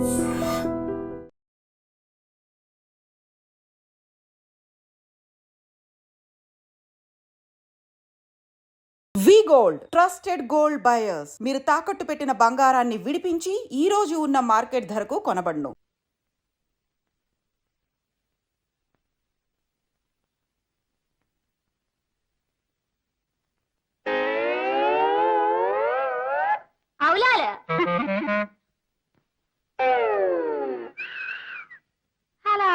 వి gold trusted gold buyers. మీరు తాకట్టు పెట్టిన బంగారాన్ని విడిపించి ఈ రోజు ఉన్న మార్కెట్ ధరకు కొనబడును. హలో,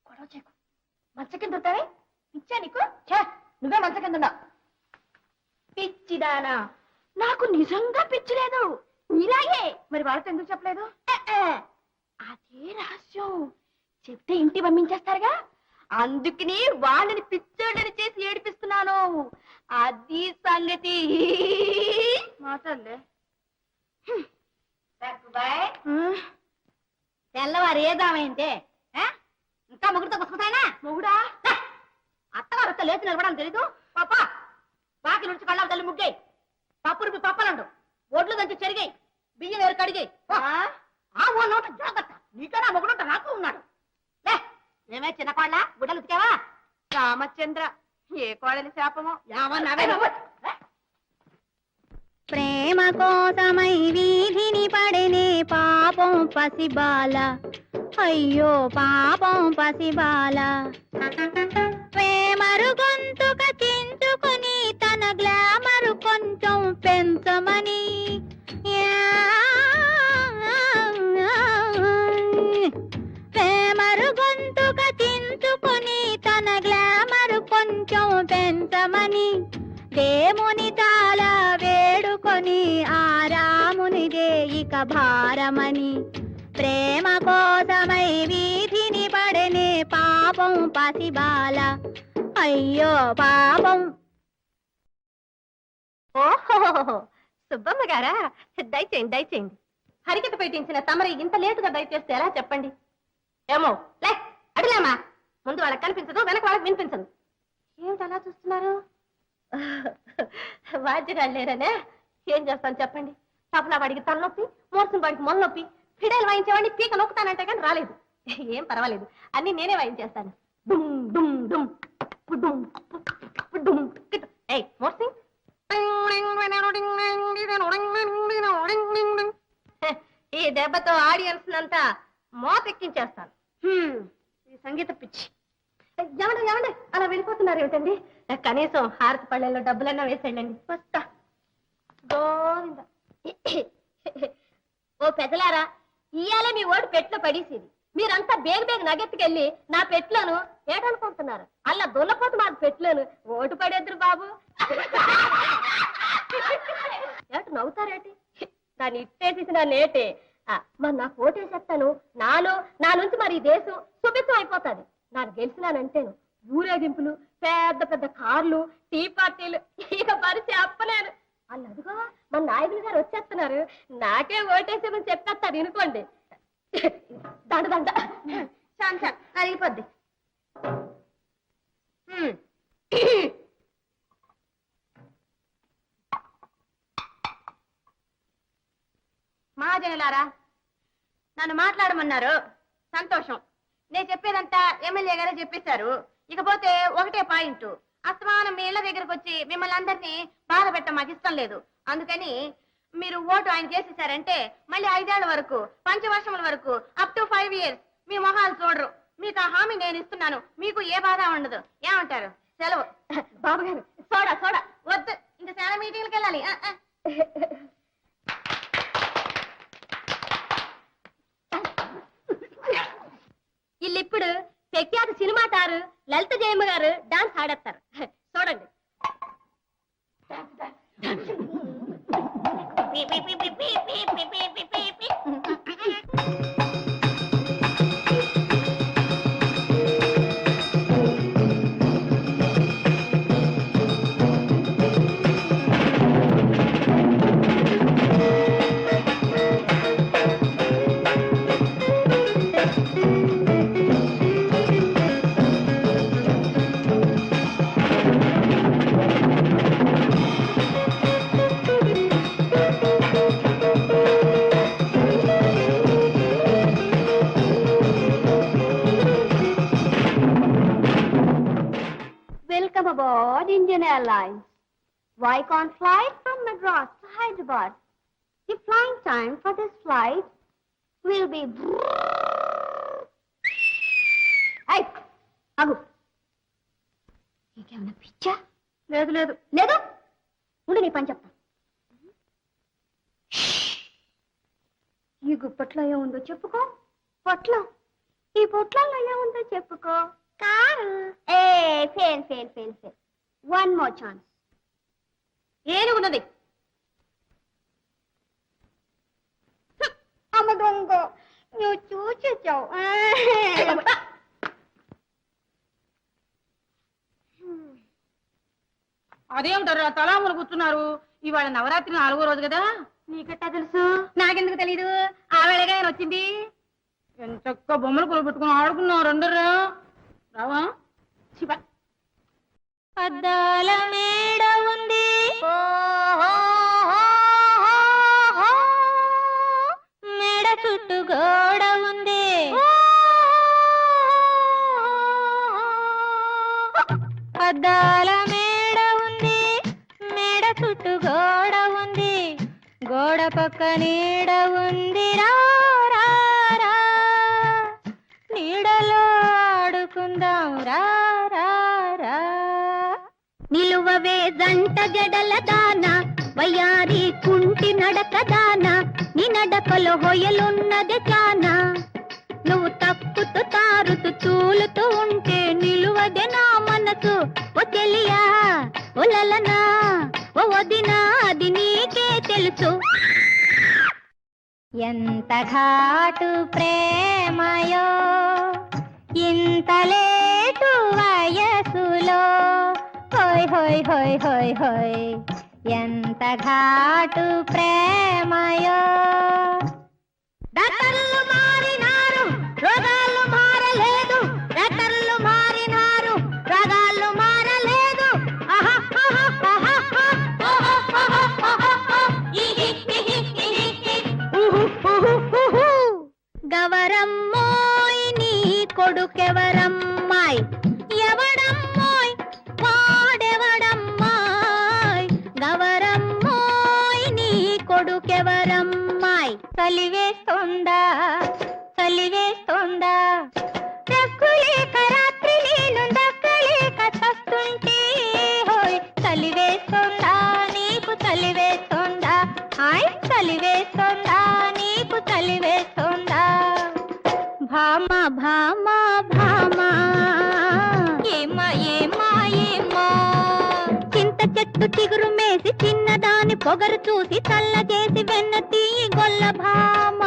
గొడవ చేయకు. మంచ కింద ఉంటావే, పిచ్చా నీకు? నువ్వే మంచ కింద ఉన్నావు. పిచ్చిదానా, నాకు నిజంగా పిచ్చి లేదు, నీలాగే. మరి వాళ్ళతో ఎందుకు చెప్పలేదు? అదే రహస్యం, చెప్తే ఇంటి పంపించేస్తారుగా, అందుకని వాళ్ళని పిచ్చోళ్ళని చేసి ఏడిపిస్తున్నాను. అది సంగతి. మాటలే తెల్లవారు ఏదామైంటే ఇంకా మొగుడుతో పుసుకుతాయినా? మొగుడా అత్తగారు లేచి నిలబడాలని తెలీదు. పాప బాకి నుంచి కళ్ళ తల్లి ముగ్గాయి, పప్పురు పప్పలండు, ఒడ్లు దంచి చెరిగాయి, బియ్యం వేరు కడిగాయి. ఓ నోట జాగ్రత్త, నీకైనా మొగుడుంట నాకు ఉన్నాడు. ఏమే చిన్న కోళ్ళ గుడ్డలు ఉతికావా? రామచంద్ర, ఏ కోడలి శాపమో ఏమన్నావే నువ్వు? ప్రేమ కోసమై వీధిని పడినే పాపం పసిబాల, అయ్యో పాపం పసిబాల. ప్రేమరు గొంతుక చించుకుని తన గ్లామరు కొంచెం పెంచమని, ప్రేమరు గొంతుక చించుకుని తన గ్లామరు కొంచెం పెంచమని దేవుని చాలా వేడుకొని ఆ రామునిదే ఇక భారమని. ప్రేమ కోసమై వీధిని పడనే పాపం పసిబాల, అయ్యో పాపం. ఓహో, సుబ్బమ్మ గారా, దయచేయండి దయచేయండి. హరికథ పెట్టించిన తమరి ఇంత లేటుగా దయచేస్తే ఎలా చెప్పండి? ఏమో లే అడిలేమా, ముందు వాళ్ళకి కనిపించదు, వెనక వాళ్ళకి వినిపించదు. ఏమిటి అలా చూస్తున్నారు? వాద్యగాళ్ళు లేరనే ఏం చేస్తాను చెప్పండి. తపలా వాడికి తలనొప్పి, మోర్సిన వాడికి మొన్నొప్పి, ఫిడైల్ వాయించేవాడిని పీక నొక్కుతానంటే కానీ రాలేదు. ఏం పర్వాలేదు, అన్ని నేనే వాయించేస్తాను. డుమ్ డుమ్ డుమ్ డుమ్ డుమ్. ఏయ్ మోర్సింగ్, ఈ దెబ్బతో ఆడియన్స్ అంతా మోతెక్కించేస్తాను. ఈ సంగీత పిచ్చి. ఏమండి ఏమండి అలా వెళ్ళిపోతున్నారు ఏమిటండి? కనీసం హారతి పళ్ళెల్లో డబ్బులన్నా వేసేయండి. వస్తా. గోవింద. ఓ పెద్దలారా, ఇయ్యాలే మీ ఓటు పెట్లో పడేసేది. మీరంతా బేగ బేగ నగెత్తుకెళ్ళి నా పెట్లోను ఏటనుకుంటున్నారు? అలా దున్నపోతు మాకు పెట్లోను ఓటు పడేద్దరు బాబు. ఏటు నవ్వుతారేటి? దాన్ని ఇట్టేసి నా నేటే. మరి నాకు ఓటేసేస్తాను, నా నుంచి మరి ఈ దేశం సుభిత్వం అయిపోతుంది. నాకు గెలిచినానంటేను ఊరేగింపులు, పెద్ద పెద్ద కార్లు, టీ పార్టీలు, ఇక పరిచయం అప్పలేను. అల్లదుగో మన నాయకులు గారు వచ్చేస్తున్నారు, నాకే ఓటేసేమని చెప్పేస్తారు వినుకోండి. దండ దండ చాన్ చాన్ అరిగిపోద్ది. మహాజనులారా, నన్ను మాట్లాడమన్నారు, సంతోషం. నేను చెప్పేదంతా ఎమ్మెల్యే గారే చెప్పేశారు. ఇకపోతే ఒకటే పాయింట్, అస్తమానం మీ ఇళ్ల దగ్గరకు వచ్చి మిమ్మల్ని అందరినీ బాధ పెట్టడం మాకు ఇష్టం లేదు. అందుకని మీరు ఓటు ఆయన చేసేసారంటే మళ్ళీ 5 ఏళ్ల వరకు, పంచవర్షముల వరకు, అప్ టు 5 years మీ మొహాలు చూడరు. మీకు ఆ హామీ నేను ఇస్తున్నాను, మీకు ఏ బాధ ఉండదు. ఏమంటారు? సెలవు. బాబు గారు సోడా సోడా వద్దు, ఇంకా చాలా మీటింగ్లకు వెళ్ళాలి. వీళ్ళిప్పుడు ప్రఖ్యాత సినిమా తారు లలిత జయమ్మ గారు డాన్స్ ఆడేస్తారు, చూడండి. Airlines. Why can't flight from Madras to Hyderabad? The flying time for this flight will be... Hey, agu. నీకేమన్నా పిచ్చా? లేదు లేదు లేదు. ఉండు నీ పని చెప్తా. ఈ గుప్పట్లో ఏముందో చెప్పుకో. పొట్లం. ఈ పొట్లంలో ఏముందో చెప్పుకో. కారు. ఏ fail fail fail fail. One more chance. ఏనుగున్నది. అమ్మ దొంగ నువ్వు చూసేచ్చావు. అదేమిటారు తలాములు కూర్చున్నారు? ఇవాళ నవరాత్రి 4వ రోజు కదా. నీకట్టా తెలుసు? నాకెందుకు తెలీదు? ఆవేళగా ఆయన వచ్చింది. ఎంచక్క బొమ్మలు కొలు పెట్టుకుని ఆడుకున్నావు. రెండరా రావా? శివ అద్దాల మేడ ఉంది, మేడ చుట్టూ గోడ ఉంది, అద్దాల మేడ ఉంది, మేడ చుట్టూ గోడ ఉంది, గోడ పక్క నీడ ఉంది, రా రా రా నీడలో ఆడుకుందాం రా రా రా. నిలువవే జంట జడల దాన, వయ్యారి కుంటి నడక దాన, నీ నడకలో హొయలున్నది చానా, నువ్వు తప్పుతూ తారుతూ తూలుతూ ఉంటే నిలువదే నా మనసు. ఓ చెలియా ఓ లలనా ఓ వదినా అది నీకే తెలుసు. ఎంత ఘాటు ప్రేమయో ఇంత లేటు వయసులో, హోయ్ హోయ్ హోయ్ హోయ్ హోయ్ ఎంత ఘాటు ప్రేమయో. డాక్టర్లు మారినారు రోగాలు మారలేదు, డాక్టర్లు మారినారు రోగాలు మారలేదు. గవరమ్మోయ్ నీ కొడుకెవరమ్మాయ్, ఎవడమ్మాయ్ వాడెవడమ్మాయ్, గవరమ్మోయ్ నీ కొడుకెవరమ్మాయ్. చలివేస్తోందా చలివేస్తోందా, రక్కులేక రాత్రి నేను దక్కలేక చస్తుంటే, హోయ్ చలివేస్తోందా నీకు చలివేస్తోందా, హాయ్ చలివేస్తోందా నీకు చలివేస్తోందా. భామా భామా భామా ఏమా ఏమా ఏమా, చింత చెట్టు చిగురు మేసి చిన్నదాని పొగరు చూసి చల్ల చేసి వెన్న తీయి గొల్ల భామ,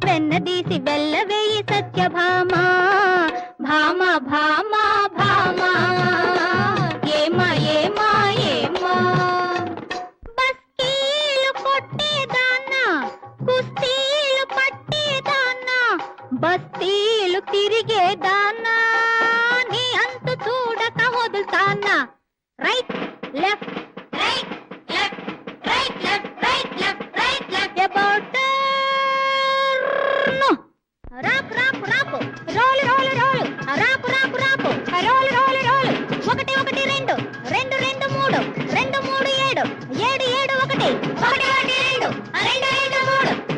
వెన్న తీసి వెళ్ళ వేయి సత్యభామ. భామ భామ భామ ఏమా ఏమా ఏమా. బస్తీలు కొట్టేదాన్నా కుస్తీలు పట్టేదాన్నా, బస్తీలు తిరిగేదాన్నా, నీ అంతు చూడక వదులుతానా. Right left right left right left right left right left about రాపు రాపు రాపు రోలు రోలు రోలు రాపు రాపు రాపు రోలు రోలు రోలు. 1 1 2 2 2 3 2 3 7 7 7 1 1 1 2 2 2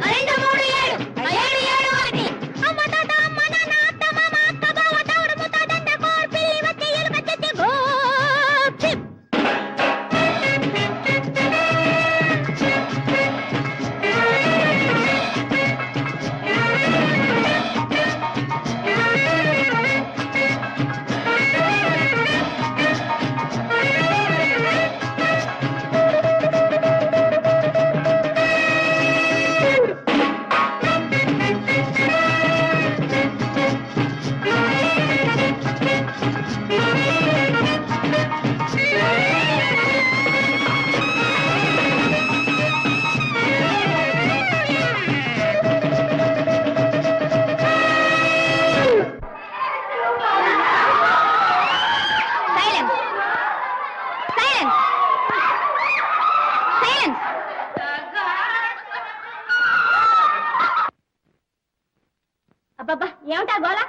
3 2 3 7 7 7 1. అమ్మ తాత అమ్మ నాన్న అత్త మామ అక్క బావ తవుడు ముత్త దండ కోర్ పిల్లి వచ్చి ఎలుక చెచ్చి గోప్. అబ్బబ్బా ఏమిటా గోళ?